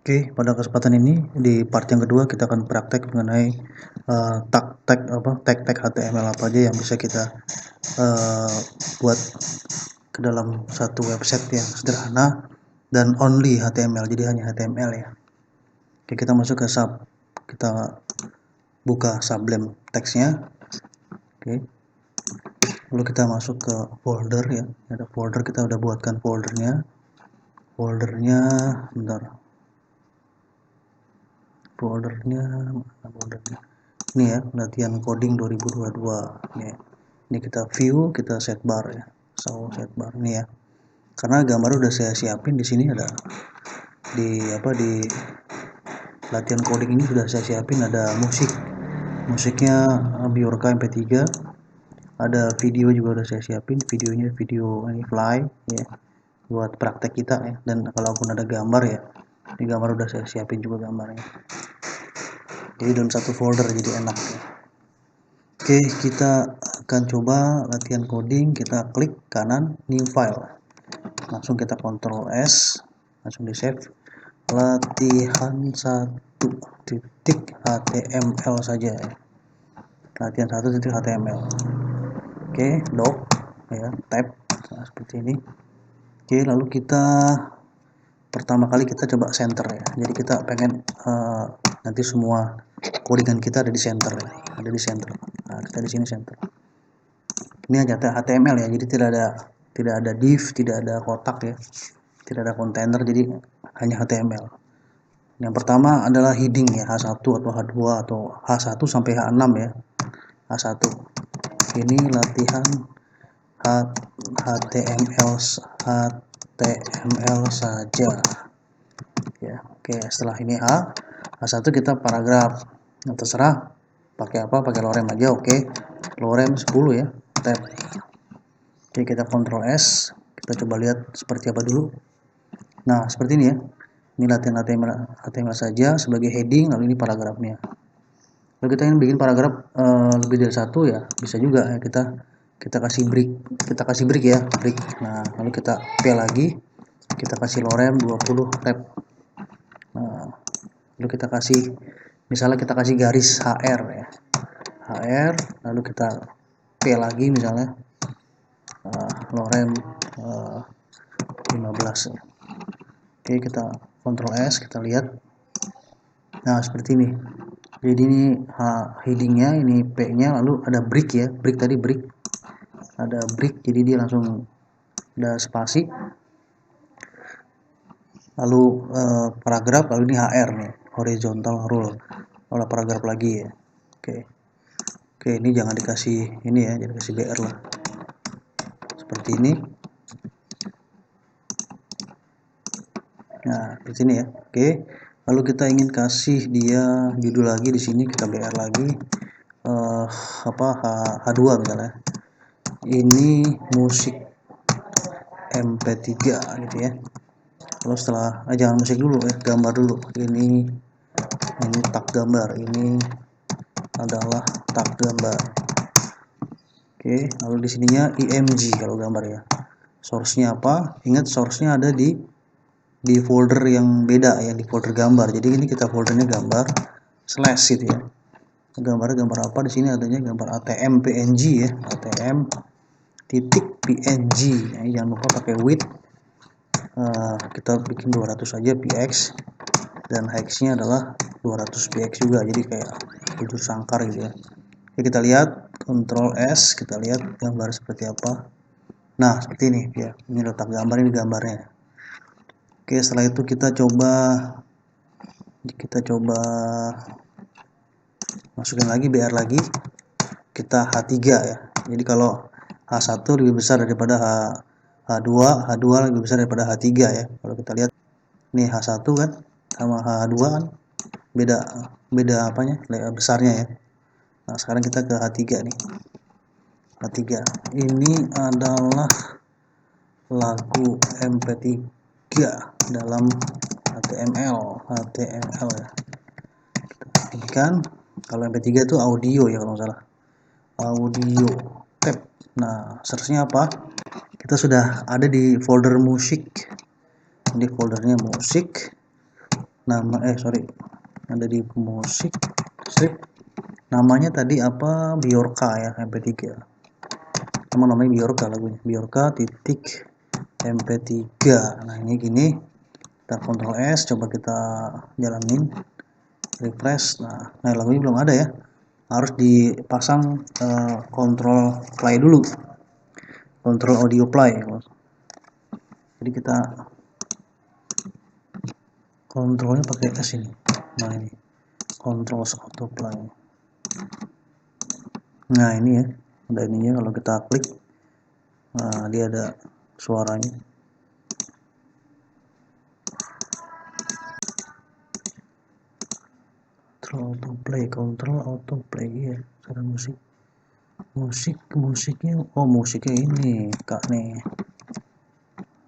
Oke, pada kesempatan ini di part yang kedua kita akan praktek mengenai tag HTML apa aja yang bisa kita buat ke dalam satu website yang sederhana dan only HTML, jadi hanya HTML ya. Oke, kita masuk ke kita buka Sublime teksnya. Oke, lalu kita masuk ke folder ya, ada folder, kita udah buatkan foldernya bentar, foldernya ini ya, latihan coding 2022 ini kita view, kita set bar ya, set bar ini ya, karena gambar udah saya siapin di sini, ada di latihan coding ini sudah saya siapin, ada musiknya Bjorka MP3, ada video juga udah saya siapin, videonya video ini fly ya, buat praktek kita ya. Dan kalaupun ada gambar ya, di gambar udah saya siapin juga gambarnya, jadi dalam satu folder, jadi enak ya. Oke, kita akan coba latihan coding, kita klik kanan new file, langsung kita Ctrl S, langsung di save, latihan 1.html saja ya, latihan 1.html. Oke, doc ya, tab, nah, seperti ini. Oke, lalu kita pertama kali kita coba center ya, jadi kita pengen nanti semua codingan kita ada di center ya, nah kita di sini center. Ini hanya HTML ya, jadi tidak ada div, tidak ada kotak ya, tidak ada kontainer, jadi hanya HTML. Yang pertama adalah heading ya, H1 atau H2 atau H1 sampai H6 ya. H1 ini latihan HTML saja ya. Oke, setelah ini H1 kita paragraf, nah, terserah pakai apa, pakai lorem aja. Oke, lorem 10 ya, tab. Oke, kita Ctrl S, kita coba lihat seperti apa dulu. Nah, seperti ini ya, ini latihan HTML saja sebagai heading, lalu ini paragrafnya. Lalu kita ingin bikin paragraf lebih dari satu ya, bisa juga ya, kita kasih break ya, break. Nah, lalu kita P lagi, kita kasih lorem 20 tab. Nah, lalu kita kasih, misalnya kita kasih garis HR ya, HR, lalu kita P lagi misalnya, lorem 15 ya. Oke, kita Ctrl S, kita lihat. Nah, seperti ini. Jadi ini headingnya, ini P-nya, lalu ada break ya, ada break, jadi dia langsung ada spasi, lalu paragraf, lalu ini HR nih, horizontal rule, lalu paragraf lagi ya. Oke, ini jangan dikasih ini ya, jangan dikasih BR lah, seperti ini. Nah, seperti ini ya. Oke, lalu kita ingin kasih dia judul lagi, di sini kita BR lagi, H2 misalnya, ini musik MP3 gitu ya. Lalu setelah jangan musik dulu ya, gambar dulu, ini tag gambar, ini adalah tag gambar. Oke, lalu di sininya img kalau gambar ya. Source-nya apa? Ingat, source-nya ada di folder yang beda ya, di folder gambar. Jadi ini kita foldernya gambar slash gitu ya. Gambar apa? Di sini adanya gambar ATM PNG ya, ATM titik PNG. Ya, jangan lupa pakai width. Kita bikin 200 saja px, dan height-nya adalah 200 px juga, jadi kayak bujur sangkar gitu ya. Oke, kita lihat Ctrl S, kita lihat gambar seperti apa. Nah, seperti ini ya, ini letak gambar, ini gambarnya. Oke, setelah itu kita coba masukin lagi BR lagi, kita H3 ya. Jadi kalau H1 lebih besar daripada H2 lebih besar daripada H3 ya. Kalau kita lihat nih, H1 kan sama H2 kan beda apanya, besarnya ya. Nah, sekarang kita ke H3 nih. H3 ini adalah lagu MP3 dalam HTML ya. Ini kan kalau MP3 itu audio ya, kalau nggak salah, audio tab. Nah, search-nya apa? Kita sudah ada di folder musik, di foldernya musik. sorry, ada di musik strip, namanya tadi apa, Bjorka ya, MP3 namanya Bjorka, lagunya Bjorka titik MP3. Nah ini gini, kita Ctrl S, coba kita jalanin, refresh. Nah lagunya belum ada ya, harus dipasang kontrol play dulu, kontrol audio play. Jadi kita kontrolnya pakai S ini. Nah ini control auto play. Nah ini ya, ada ininya, kalau kita klik, nah dia ada suaranya. Control auto play ya. Cara musiknya, oh musiknya ini kak nih,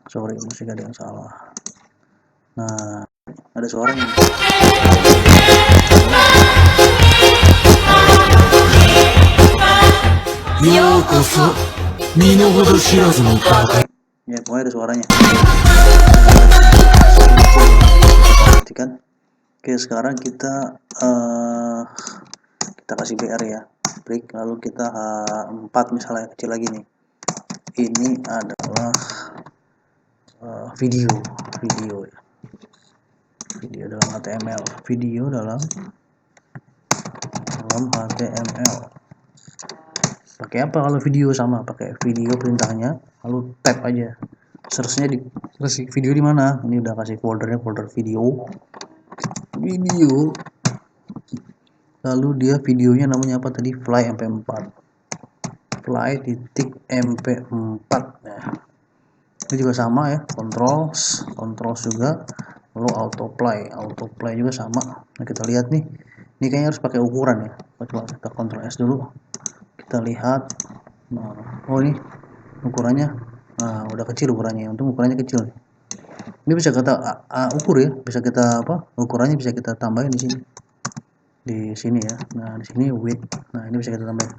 sorry, musik ada yang salah. Nah ada suaranya. Ya pokoknya ada suaranya. Perhatikan. Oke, sekarang kita kasih BR ya, break, lalu kita H4 misalnya, kecil lagi nih. Ini adalah video ya, video dalam HTML, video dalam HTML. Pakai apa kalau video? Sama, pakai video perintahnya, lalu tab aja, searchnya di video di mana. Ini udah kasih foldernya, folder video, lalu dia videonya namanya apa tadi, fly mp4, fly titik mp4. Nah ini juga sama ya, control juga, lalu auto play juga sama. Nah kita lihat nih, ini kayaknya harus pakai ukuran ya. Coba kita Ctrl S dulu, kita lihat. Nah, oh ini ukurannya, nah udah kecil ukurannya, untuk ukurannya kecil. Ini bisa kita ukur ya, bisa kita ukurannya bisa kita tambahin di sini ya. Nah di sini width, nah ini bisa kita tambahin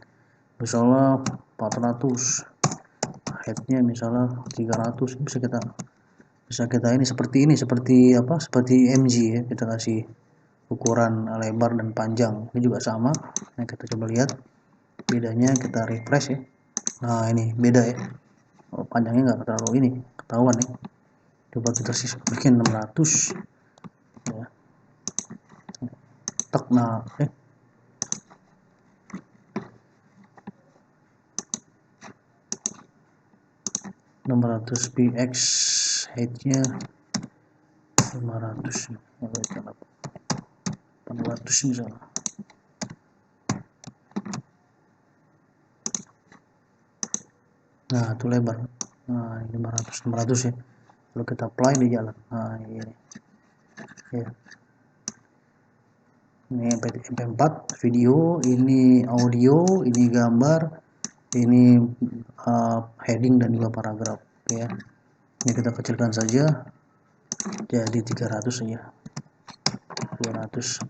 misalnya 400, headnya misalnya 300, bisa kita ini seperti MG ya, kita kasih ukuran lebar dan panjang. Ini juga sama. Nah kita coba lihat bedanya, kita refresh ya. Nah ini beda ya, panjangnya nggak terlalu ini ketahuan ya. Coba kita bikin 600 ya. Nah 600 px, headnya 500, 800 misalnya. Nah itu lebar, nah 500 ya. Kalau kita apply di jalan, nah ini ya. Ini MP4 video, ini audio, ini gambar, ini heading dan juga paragraf ya. Ini kita kecilkan saja jadi 300 saja, 200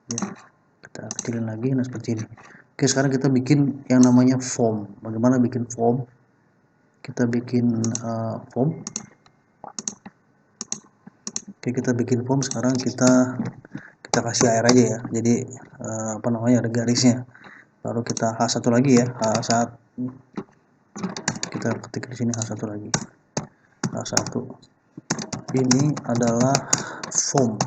ya. Kita kecilin lagi, nah seperti ini. Oke, sekarang kita bikin yang namanya form. Bagaimana bikin form? Kita bikin form. Oke, kita bikin form. Sekarang kita kasih air aja ya, jadi ada garisnya. Lalu kita H1 lagi ya, H1, kita ketik di sini H1 lagi, H1. Ini adalah form.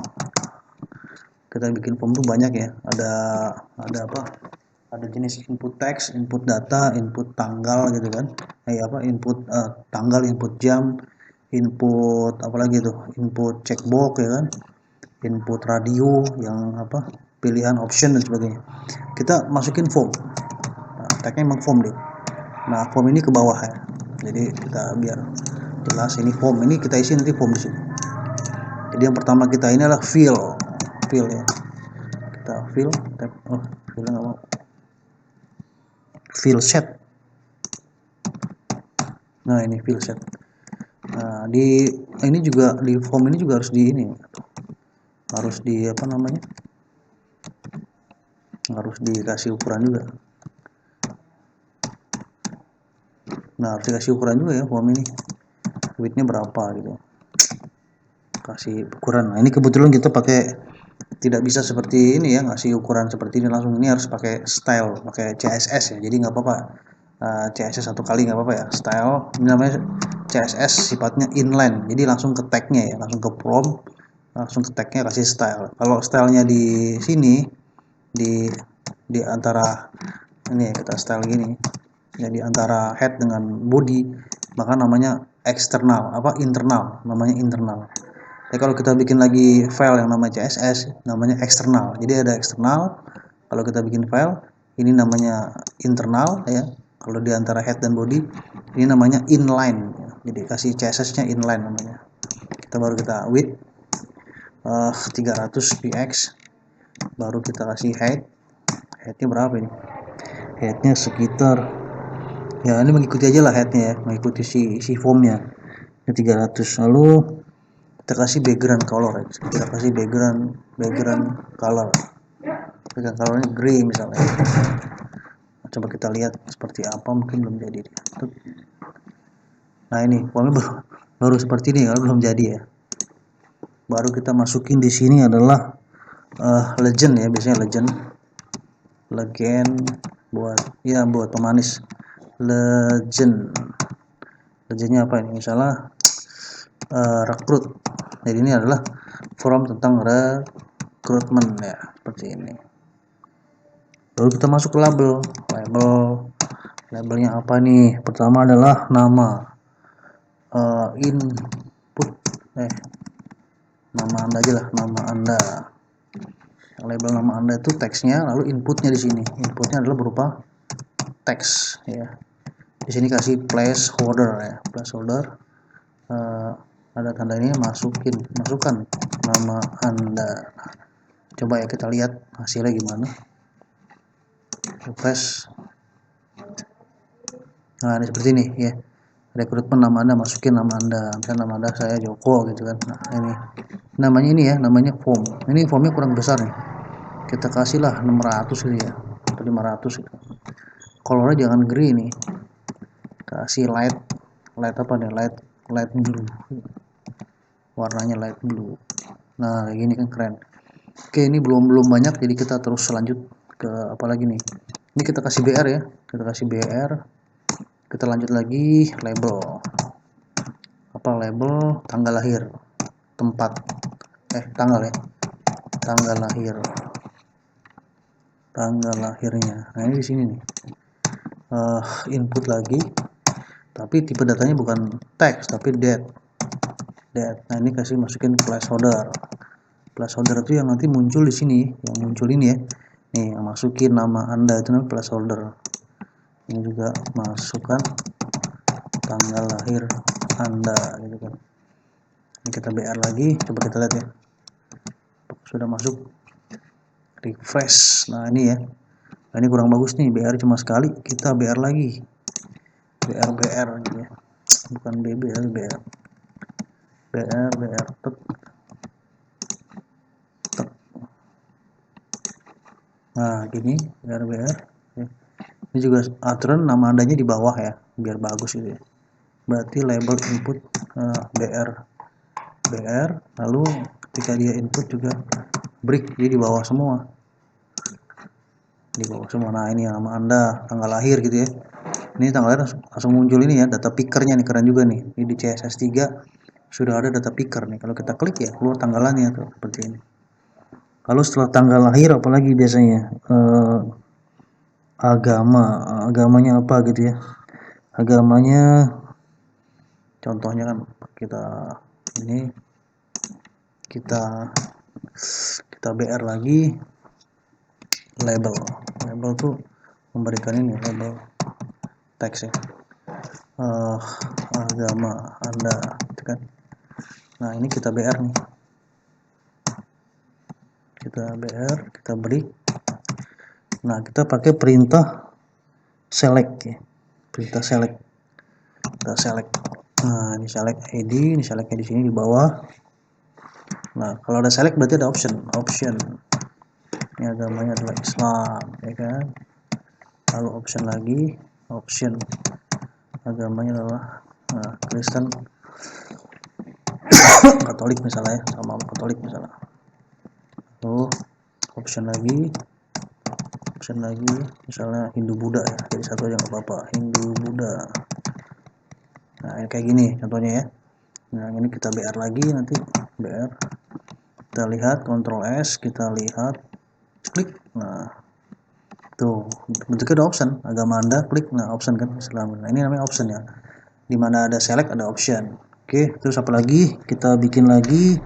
Kita bikin form tuh banyak ya, ada jenis input teks, input data, input tanggal gitu kan, input tanggal, input jam, input apalagi tuh, input checkbox ya kan, input radio yang pilihan option dan sebagainya. Kita masukin form. Nah, tagnya emang form deh. Nah form ini ke bawah ya, jadi kita biar jelas ini form, ini kita isi nanti form di sini. Jadi yang pertama kita ini adalah fill ya. Kita fill, fill nggak mau, fill set. Nah ini fill set. Nah ini juga di form ini juga harus harus dikasih ukuran juga. Nah harus dikasih ukuran juga ya form ini, widthnya berapa gitu. kasih ukuran. Nah, ini kebetulan kita pakai, tidak bisa seperti ini ya, ngasih ukuran seperti ini langsung. Ini harus pakai style, pakai CSS ya. Jadi nggak apa-apa, CSS satu kali nggak apa-apa ya. Style ini namanya CSS, sifatnya inline. Jadi langsung ke tagnya ya, langsung ke prompt, langsung ke tagnya kasih style. Kalau stylenya di sini di antara ini ya, kita style gini. Jadi antara head dengan body, maka namanya eksternal, internal, namanya internal. Tapi kalau kita bikin lagi file yang namanya CSS, namanya eksternal. Jadi ada eksternal. Kalau kita bikin file, ini namanya internal ya. Kalau di antara head dan body, ini namanya inline. Jadi kasih CSS-nya inline namanya. Kita baru kita width 300 px. Baru kita kasih height. Headnya berapa ini? Headnya sekitar, ya ini mengikuti aja lah headnya ya, mengikuti si formnya. Ini 300. Lalu kita kasih background color ya. Kita kasih background color. Background colornya gray misalnya. Coba kita lihat seperti apa, mungkin belum jadi. Nah ini formnya baru seperti ini, kalau belum jadi ya. Baru kita masukin di sini adalah legend ya, biasanya legend buat pemanis. Legendnya apa ini? Misalnya recruit. Jadi ini adalah form tentang rekrutmen ya, seperti ini. Lalu kita masuk ke labelnya apa nih? Pertama adalah nama, input, nama Anda aja lah, nama Anda. Label nama Anda itu teksnya, lalu inputnya di sini. Inputnya adalah berupa teks ya. Di sini kasih placeholder ya, placeholder. Ada tanda ini, masukkan nama Anda. Coba ya kita lihat hasilnya gimana. Refresh. Nah ini seperti ini ya, rekrutmen nama Anda, masukin nama Anda. Misalnya nama Anda saya Joko gitu kan. Nah ini namanya, ini ya namanya form. Ini formnya kurang besar nih, kita kasihlah 600 gitu ya, atau 500 gitu. Colornya jangan gray nih, kasih light apa nih, light blue, warnanya light blue. Nah kayak gini kan keren. Oke, ini belum banyak, jadi kita terus lanjut ke apa lagi nih. Ini kita kasih BR ya, kita kasih BR. Kita lanjut lagi label. Label tanggal lahir, tempat, tanggal ya, tanggal lahirnya. Nah ini di sini nih, input lagi, tapi tipe datanya bukan teks tapi date. Nah ini masukin placeholder. Placeholder itu yang nanti muncul di sini, yang muncul ini ya. Nih, yang masukin nama Anda itu namanya placeholder. Ini juga masukkan tanggal lahir Anda gitu kan. Ini kita BR lagi, coba kita lihat ya. Sudah masuk. Refresh. Nah ini ya. Nah, ini kurang bagus nih, BR cuma sekali, kita BR lagi. BR gitu ya. Bukan BB ya, BR. Nah gini, BR. Ini juga aturan nama Andanya di bawah ya, biar bagus gitu ya. Berarti label input BR, lalu ketika dia input juga break, jadi di bawah semua. Nah ini nama Anda, tanggal lahir gitu ya. Ini tanggal lahir langsung muncul ini ya, data pickernya nih, keren juga nih. Ini di CSS 3 sudah ada data picker nih. Kalau kita klik ya, keluar tanggalannya tuh seperti ini. Lalu setelah tanggal lahir apalagi biasanya, agamanya apa gitu ya. Agamanya contohnya kan kita BR lagi, label tuh memberikan ini label teks ya, agama Anda gitu kan. Nah ini kita BR nih, kita break. Nah kita pakai perintah select ya, perintah select. Nah ini select ID, ini selectnya di sini di bawah. Nah kalau ada select berarti ada option. Ini agamanya adalah Islam ya kan. Lalu option agamanya adalah Kristen. Katolik misalnya, sama Katolik misalnya. Lalu option lagi misalnya Hindu Buddha ya, jadi satu aja nggak apa-apa, Hindu Buddha. Nah kayak gini contohnya ya. Nah ini kita BR lagi, nanti BR kita lihat, Ctrl S, kita lihat, klik. Nah tuh bentuknya ada option, agama Anda, klik. Nah option kan Islam. Nah ini namanya option ya, dimana ada select ada option. Oke, terus apa lagi, kita bikin lagi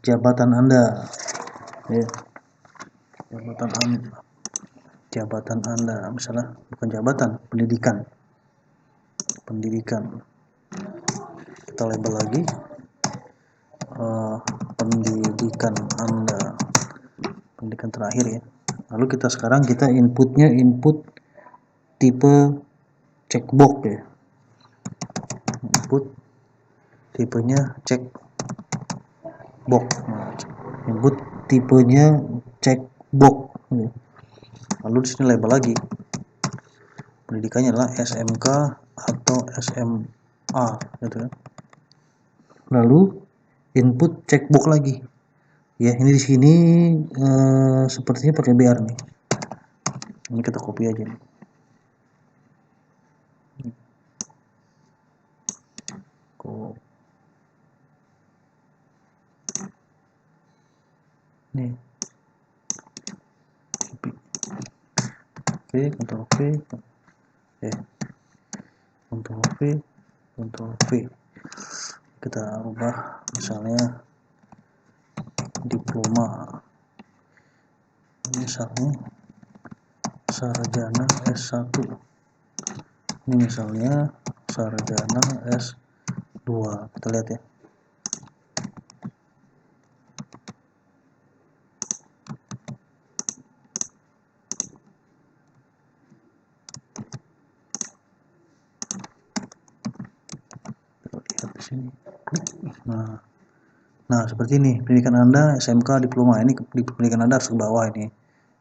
jabatan Anda ya, jabatan Anda misalnya, bukan jabatan, pendidikan. Kita label lagi pendidikan Anda, pendidikan terakhir ya. Lalu kita inputnya input tipe checkbox ya, input tipenya checkbox. Nah, input tipenya checkbox ya. Lalu di sini label lagi, pendidikannya adalah SMK atau SMA gitu kan. Lalu input checkbox lagi ya, ini di sini sepertinya pakai BR nih. Ini kita copy aja nih. Nih. Copy. Oke, Ctrl V. Ctrl V, Ctrl V. Kita ubah misalnya diploma. Misalnya sarjana S1. Ini misalnya sarjana S2. Kita lihat ya. Lihat di sini. Nah, seperti ini. Pendidikan Anda SMK diploma. Ini pendidikan Anda harus ke bawah ini,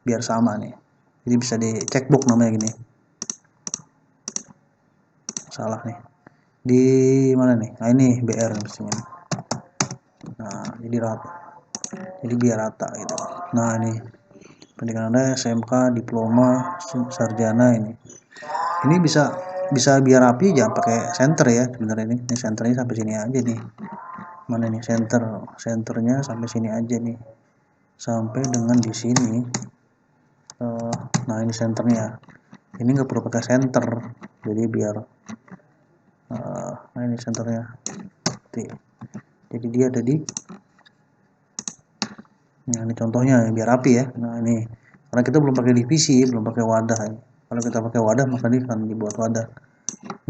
biar sama nih. Jadi bisa di checkbox namanya gini. Salah nih. Di mana nih? Nah, ini BR mestinya. Nah, jadi rata. Jadi biar rata gitu. Nah, ini pendidikan Anda SMK, diploma, sarjana ini. Ini bisa biar rapi, jangan pakai center ya sebenarnya ini. Ini senternya sampai sini aja nih. Mana nih senternya sampai sini aja nih. Sampai dengan di sini. Nah, ini senternya. Ini nggak perlu pakai center. Jadi biar nah ini senternya. Jadi dia ada di, nah ini contohnya biar rapi ya. Nah ini karena kita belum pakai divisi, belum pakai wadah ya. Kalau kita pakai wadah maka ini akan dibuat wadah.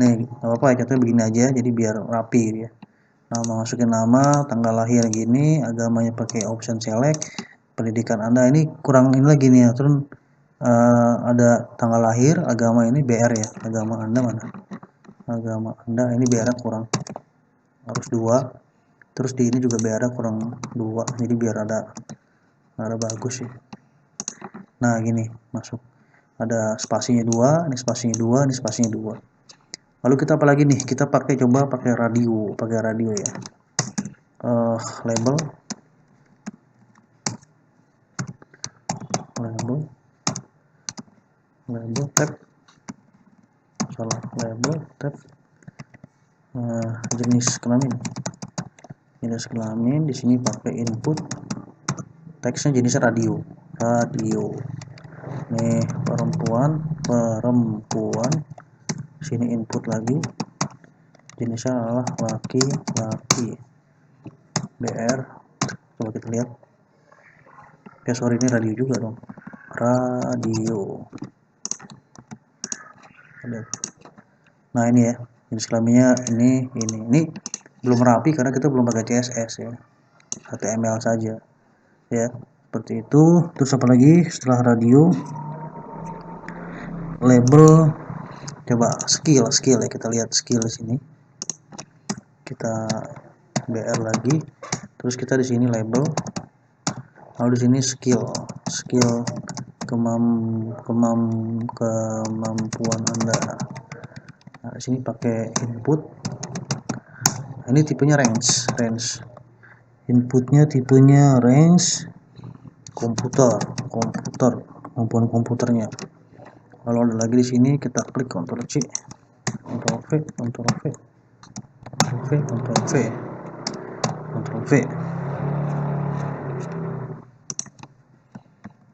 Nih apa-apa ya, contohnya begini aja, jadi biar rapi ya. Nama, masukin nama, tanggal lahir gini, agamanya pakai option select, pendidikan Anda ini kurang ini lagi nih ya, terus ada tanggal lahir, agama ini BR ya, agama Anda mana? Agama Anda ini BR kurang, harus 2. Terus di ini juga BR kurang 2, jadi biar ada bagus sih. Nah gini masuk, ada spasinya 2, ini spasinya 2, ini spasinya 2. Lalu kita apa lagi nih, kita coba pakai radio ya. Label tab, salah, label tab, jenis kelamin di sini pakai input teksnya jenisnya radio. Nih perempuan, sini input lagi jenisnya adalah laki-laki, BR. Coba kita lihat. Oke, sorry, ini radio juga dong, radio. Nah ini ya, jenis kelaminnya ini belum rapi karena kita belum pakai CSS ya, HTML saja ya, seperti itu. Terus apa lagi setelah radio? Label, coba skill ya, kita lihat skill di sini, kita BR lagi, terus kita di sini label, lalu di sini skill kemampuan Anda. Nah, di sini pakai input. Nah, ini tipenya range. Inputnya tipenya range komputer, kemampuan komputernya. Lalu ada lagi di sini, kita klik Ctrl C, Ctrl V, Ctrl V, Ctrl V, Ctrl V, Ctrl V.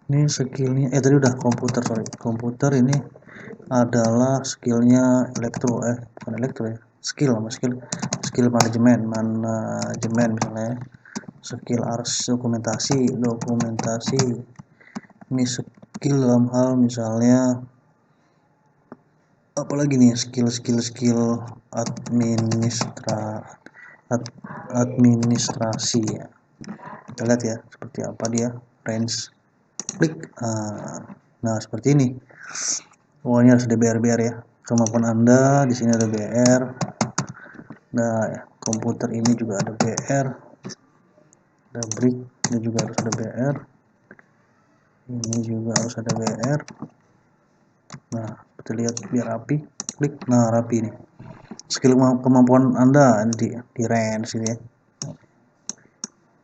Ini skillnya, tadi udah komputer, sorry. Komputer ini adalah skillnya bukan elektro ya, skill manajemen misalnya, skill ars dokumentasi. Ini skill dalam hal misalnya apalagi nih, skill administrasi ya. Kita lihat ya seperti apa dia range. Klik, nah seperti ini. Ini harus ada BR ya, kemampuan Anda. Di sini ada BR. Nah ya, komputer ini juga ada BR, ada brick, ini juga harus ada BR, ini juga harus ada BR. Nah kita lihat biar rapi, klik, nah rapi nih. Skill kemampuan Anda di range ini ya.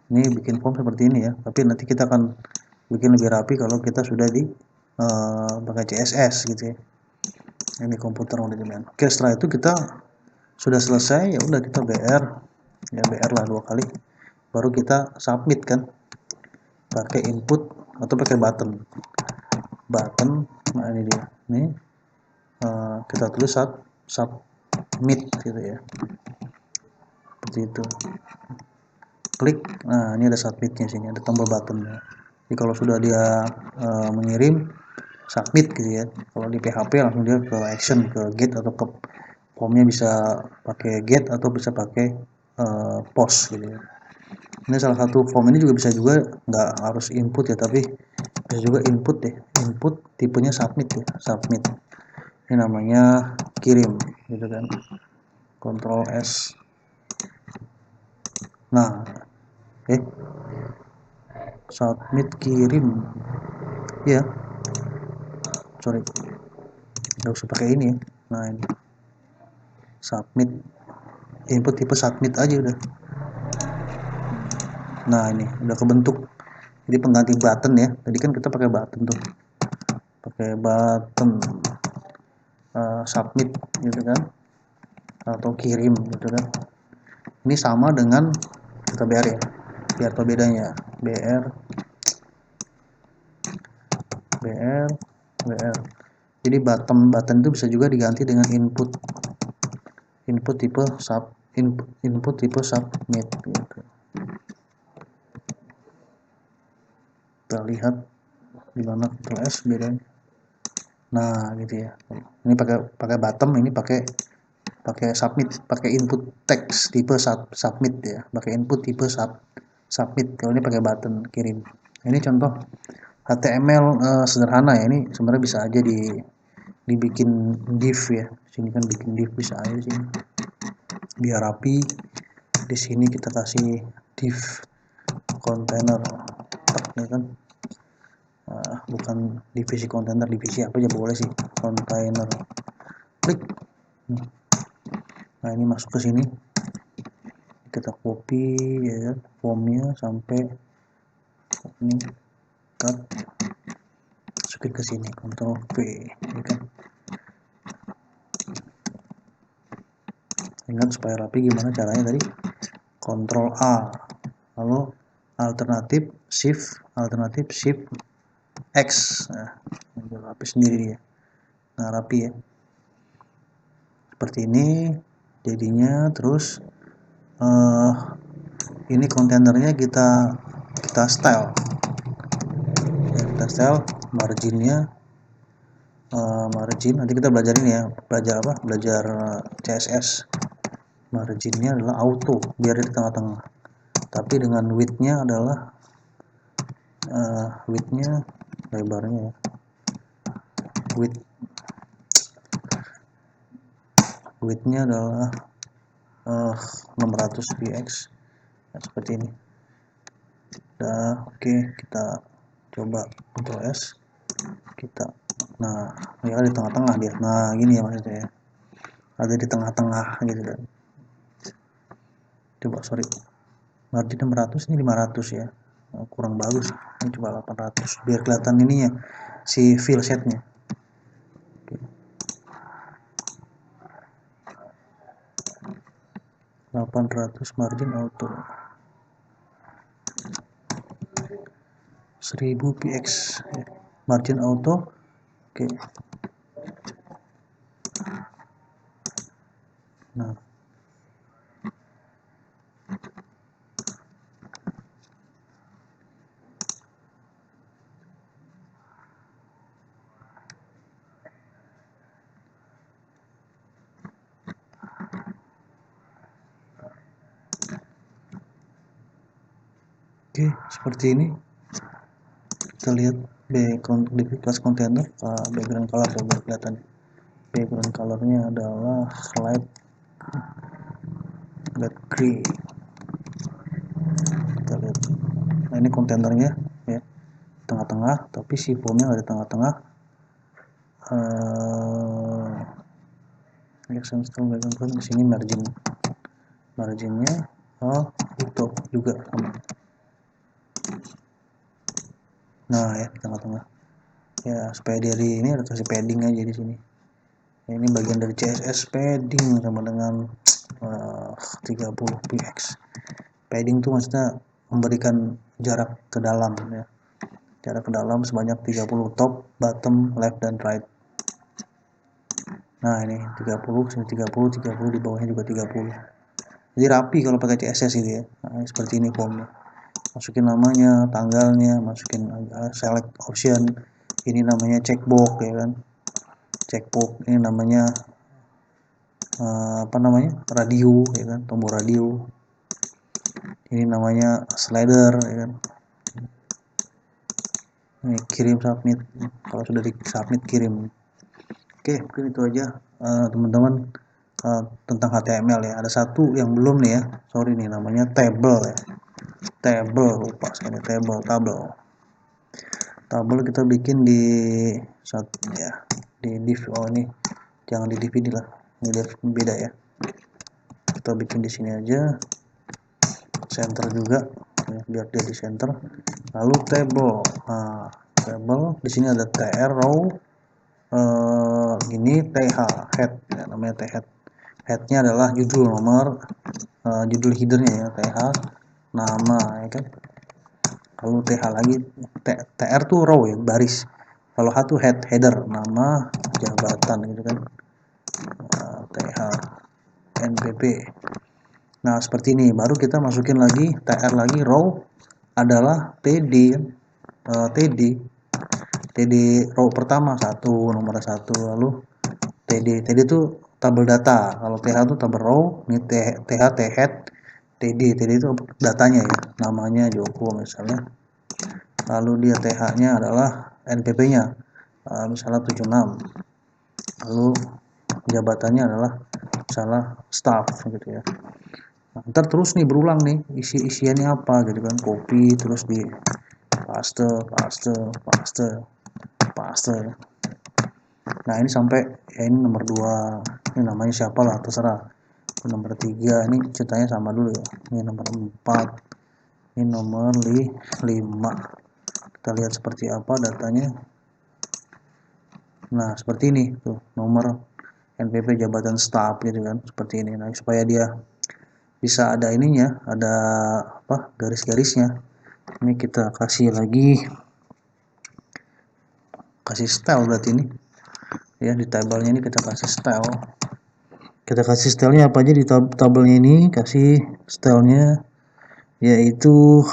Ini bikin form seperti ini ya, tapi nanti kita akan bikin lebih rapi kalau kita sudah di pakai CSS gitu ya. Ini komputer manajemen. Oke, setelah itu kita sudah selesai, ya udah kita BR lah 2 kali, baru kita submit kan, pakai input atau pakai button. Nah ini dia, nih kita tulis submit gitu ya, seperti itu. Klik, nah ini ada submitnya, sini ada tombol buttonnya. Jadi kalau sudah dia mengirim, submit gitu ya. Kalau di PHP langsung dia ke action, ke get, atau ke formnya bisa pakai get atau bisa pakai post gitu ya. Ini salah satu form ini juga bisa nggak harus input ya, tapi bisa juga input tipenya submit ya, submit. Ini namanya kirim gitu kan, Ctrl S. Nah submit kirim ya, sorry nggak usah pakai ini ya. Nah ini submit, input tipe submit aja udah. Nah ini udah kebentuk, jadi pengganti button ya. Tadi kan kita pakai button tuh, pakai button submit gitu kan, atau kirim gitu kan. Ini sama dengan kita BR ya, biar tahu bedanya. BR. Jadi button itu bisa juga diganti dengan input tipe input tipe submit gitu. Kita lihat di mana Ctrl S bedanya. Nah gitu ya, ini pakai bottom, ini pakai submit, pakai input text tipe submit ya, pakai input tipe submit. Kalau ini pakai button kirim. Ini contoh HTML sederhana ya. Ini sebenarnya bisa aja dibikin div ya. Sini kan bikin div bisa aja di sini, biar rapi. Di sini kita kasih div container ya kan. Bukan divisi kontainer, divisi apa aja boleh sih, container. Klik. Nah ini masuk ke sini, kita copy ya formnya sampai ini, cut, masukin ke sini, Ctrl V ya kan. Ingat supaya rapi gimana caranya tadi, Ctrl A, lalu alternatif shift X. Nah rapi sendiri dia. Nah rapi ya, seperti ini jadinya. Terus ini kontainernya kita style ya, kita style marginnya, margin nanti kita belajar ini ya, belajar CSS. Marginnya adalah auto, biar di tengah-tengah, tapi dengan widthnya adalah widthnya, lebarnya ya, widthnya adalah 600 px ya, seperti ini. Udah oke, kita coba Ctrl S, kita nah ya di tengah-tengah dia. Nah gini ya maksudnya ya. ada di tengah-tengah gitu kan. Coba sorry, margin 600, ini 500 ya, kurang bagus. Ini coba 800 biar kelihatan ininya, si fill setnya. 800 margin auto, 1000 px margin auto. Oke. Nah, oke, seperti ini. Kita lihat di kelas kontainer, background color biar kelihatan. Background colornya adalah light gray. Kita lihat. Nah, ini kontainernya ya, tengah-tengah, tapi si formnya ada di tengah-tengah. Di sini marginnya auto juga sama. Nah ya, tengah-tengah ya, supaya dari ini ada kasih padding aja di sini. Nah, ini bagian dari CSS padding sama dengan 30 px. Padding itu maksudnya memberikan jarak ke dalam ya, jarak ke dalam sebanyak 30 top, bottom, left, dan right. Nah ini 30, sini 30, 30, di bawahnya juga 30. Jadi rapi kalau pakai CSS gitu ya. Nah, seperti ini formnya. Masukin namanya, tanggalnya, masukin select option. Ini namanya checkbox ya kan. Checkbox ini namanya radio ya kan, tombol radio. Ini namanya slider ya kan. Ini kirim submit, kalau sudah di submit kirim. Oke, mungkin itu aja teman-teman tentang HTML ya. Ada satu yang belum nih ya, sorry nih, namanya table ya. Table, lupa sekali, table kita bikin di ya, di div. Oh ini jangan di div lah, ini div beda ya. Kita bikin di sini aja, center juga ya, biar dia di center. Lalu table. Nah, table di sini ada tr row, ini th head ya, namanya th head. Headnya adalah judul, nomor, judul headernya ya, th nama ya kan. Lalu th lagi, tr tuh row ya, baris. Kalau h tuh header, nama, jabatan gitu kan. th npp. Nah seperti ini, baru kita masukin lagi tr lagi, row adalah td, td row pertama 1, nomor 1, lalu td itu tabel data. Kalau th itu tabel row, ini th head, td itu datanya ya, namanya Joko misalnya. Lalu dia th nya adalah npp nya misalnya 76, lalu jabatannya adalah misalnya staff gitu ya. Nah, ntar terus nih berulang nih, isiannya apa gitu kan, copy terus di paste. Nah ini sampai ya, ini nomor 2, ini namanya siapa lah terserah. Nomor 3 ini ceritanya sama dulu ya, ini nomor 4, ini nomor 5. Kita lihat seperti apa datanya. Nah seperti ini tuh, nomor npp jabatan staff gitu kan, seperti ini. Nah supaya dia bisa ada ininya, ada apa, garis-garisnya, ini kita kasih lagi, kasih style berarti ini ya, di tabelnya ini kita kasih style. Kita kasih stylenya apa aja di tabelnya ini, kasih stylenya yaitu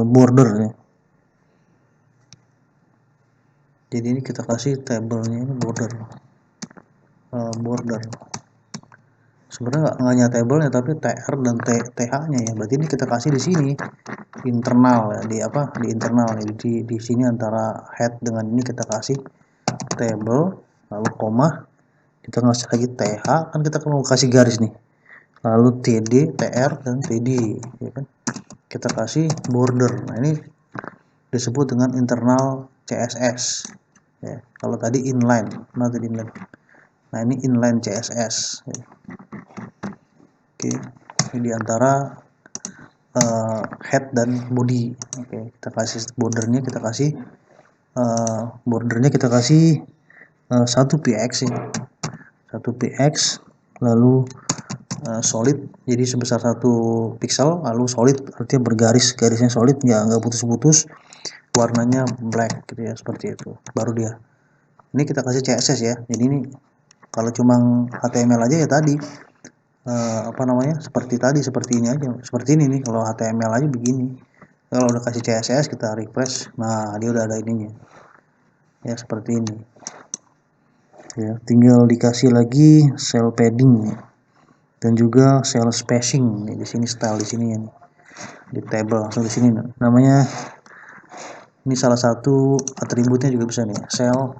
border ya. Jadi ini kita kasih tabelnya ini border, sebenarnya nggak hanya tabelnya tapi tr dan th nya ya. Berarti ini kita kasih di sini internal ya, di internal ya, di sini antara head dengan ini kita kasih table, lalu koma, kita ngasih lagi th, kan kita mau kasih garis nih, lalu td, tr, dan td ya kan, kita kasih border. Nah ini disebut dengan internal CSS ya. Kalau tadi inline, Nah ini inline CSS. Oke, ini diantara head dan body. Oke, kita kasih bordernya, kita kasih satu px ya, 1 px, lalu solid, jadi sebesar 1 pixel, lalu solid artinya bergaris, garisnya solid, nggak putus-putus, warnanya black gitu ya, seperti itu. Baru dia. Ini kita kasih CSS ya. Jadi ini kalau cuma HTML aja ya tadi seperti ini aja, seperti ini nih. Kalau HTML aja begini. Kalau udah kasih CSS kita refresh, nah dia udah ada ininya ya, seperti ini ya. Tinggal dikasih lagi cell padding dan juga cell spacing nih, di sini style di sini ya nih. Di table langsung di sini namanya. Ini salah satu atributnya juga bisa nih, cell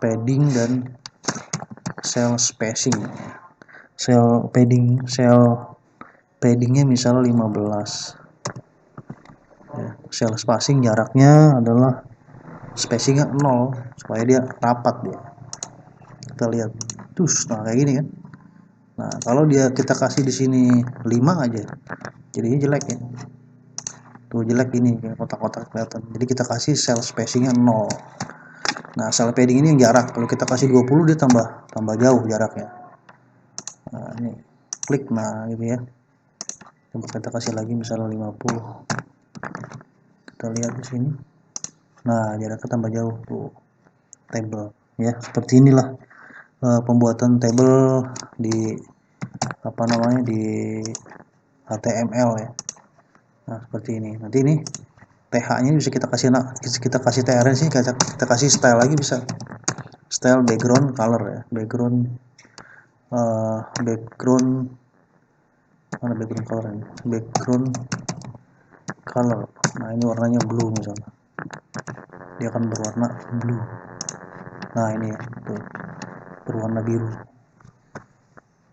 padding dan cell spacing. Cell paddingnya misalnya 15 ya. Cell spacing jaraknya adalah spacingnya 0 supaya dia rapat dia. Kita lihat nah kayak gini kan. Nah kalau kita kasih di sini 5 aja jadinya jelek ya, tuh jelek ini kayak kotak-kotak kelihatan. Jadi kita kasih cell spacingnya 0. Nah cell padding ini yang jarak, kalau kita kasih 20 dia tambah jauh jaraknya. Nah ini klik, nah gitu ya. Coba kita kasih lagi misalnya 50. Kita lihat di sini. Nah jaraknya tambah jauh tuh table ya. Seperti inilah pembuatan table di di HTML ya. Nah seperti ini. Nanti ini TH-nya bisa kita kasih TR sih, kita kasih style lagi bisa. Style background color ya. Background mana background color ini? Background color. Nah ini warnanya blue misalnya. Dia akan berwarna blue. Nah ini ya, tuh, berwarna biru.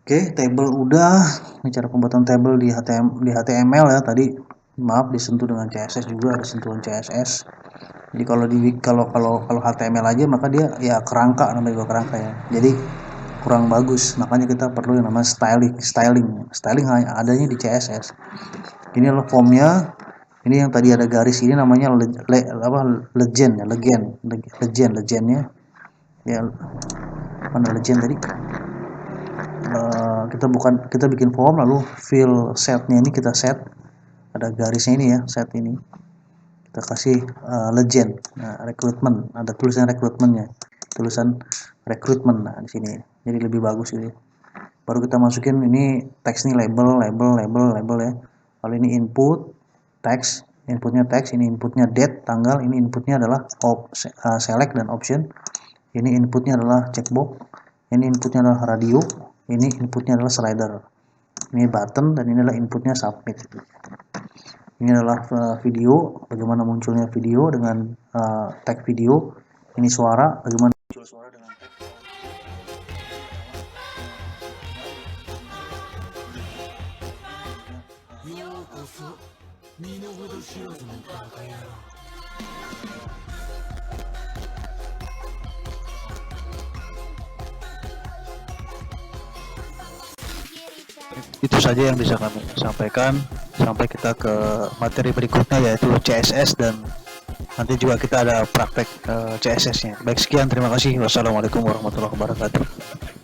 Oke, table udah. Ini cara pembuatan table di HTML ya. Tadi maaf disentuh dengan CSS juga, ada sentuhan CSS. Jadi kalau HTML aja maka dia ya kerangka, namanya juga kerangka ya. Jadi kurang bagus, makanya kita perlu yang namanya styling hanya adanya di CSS. Ini adalah formnya. Ini yang tadi ada garis ini namanya legendnya ya. Mana legend tadi? Kita bikin form, lalu fill setnya ini kita set, ada garisnya ini ya, set ini kita kasih legend. Nah, recruitment, ada tulisan recruitmentnya, tulisan recruitment. Nah di sini jadi lebih bagus ini. Baru kita masukin ini teks nih, label ya. Kalau ini input teks, inputnya teks, ini inputnya date, tanggal, ini inputnya adalah select dan option, ini inputnya adalah checkbox, ini inputnya adalah radio, ini inputnya adalah slider, ini button, dan ini adalah inputnya submit. Ini adalah video, bagaimana munculnya video dengan tag video. Ini suara, bagaimana muncul suara dengan tag. Itu saja yang bisa kami sampaikan. Sampai kita ke materi berikutnya, yaitu CSS, dan nanti juga kita ada praktek CSS-nya. Baik, sekian, terima kasih. Wassalamualaikum warahmatullahi wabarakatuh.